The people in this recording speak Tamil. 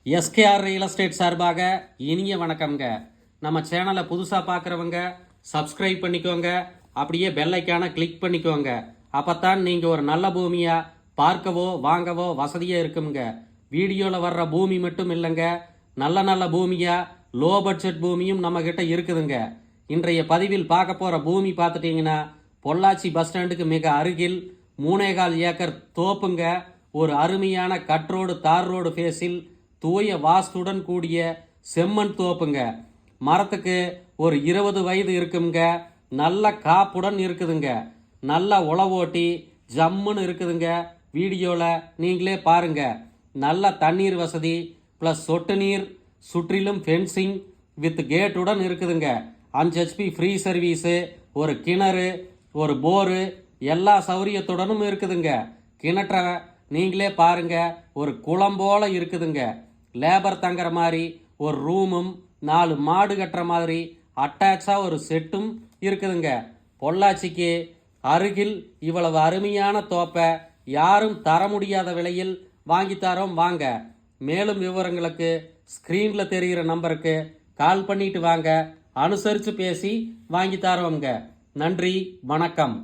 எஸ்கேஆர் ரியல் எஸ்டேட் சார்பாக இனிய வணக்கம்ங்க. நம்ம சேனலை புதுசாக பார்க்குறவங்க சப்ஸ்கிரைப் பண்ணிக்கோங்க, அப்படியே பெல் ஐக்கானை கிளிக் பண்ணிக்கோங்க. அப்போத்தான் நீங்கள் ஒரு நல்ல பூமியாக பார்க்கவோ வாங்கவோ வசதியாக இருக்குங்க. வீடியோவில் வர்ற பூமி மட்டும் இல்லைங்க, நல்ல நல்ல பூமியாக லோ பட்ஜெட் பூமியும் நம்மக்கிட்ட இருக்குதுங்க. இன்றைய பதிவில் பார்க்க போகிற பூமி பார்த்துட்டிங்கன்னா பொள்ளாச்சி பஸ் ஸ்டாண்டுக்கு மிக அருகில் 3.25 ஏக்கர் தோப்புங்க. ஒரு அருமையான கட் ரோடு தார் ரோடு ஃபேஸில் தூய வாஸ்துடன் கூடிய செம்மண் தோப்புங்க. மரத்துக்கு ஒரு 20 வயது இருக்குங்க. நல்ல காப்புடன் இருக்குதுங்க. நல்ல உழவோட்டி ஜம்முன்னு இருக்குதுங்க. வீடியோவில் நீங்களே பாருங்க. நல்ல தண்ணீர் வசதி ப்ளஸ் சொட்டு நீர், சுற்றிலும் ஃபென்சிங் வித் கேட்டுடன் இருக்குதுங்க. 5 HP ஃப்ரீ சர்வீஸு, ஒரு கிணறு, ஒரு போரு, எல்லா சௌரியத்துடனும் இருக்குதுங்க. கிணற்ற நீங்களே பாருங்க, ஒரு குளம் போல இருக்குதுங்க. லேபர் தங்குற மாதிரி ஒரு ரூமும் 4 மாடு கட்டுற மாதிரி அட்டாச்சாக ஒரு செட்டும் இருக்குதுங்க. பொள்ளாச்சிக்கு அருகில் இவ்வளவு அருமையான தோப்பை யாரும் தர முடியாத விலையில் வாங்கி தரோம் வாங்க. மேலும் விவரங்களுக்கு ஸ்க்ரீனில் தெரிகிற நம்பருக்கு கால் பண்ணிட்டு வாங்க. அனுசரித்து பேசி வாங்கி தரோங்க. நன்றி, வணக்கம்.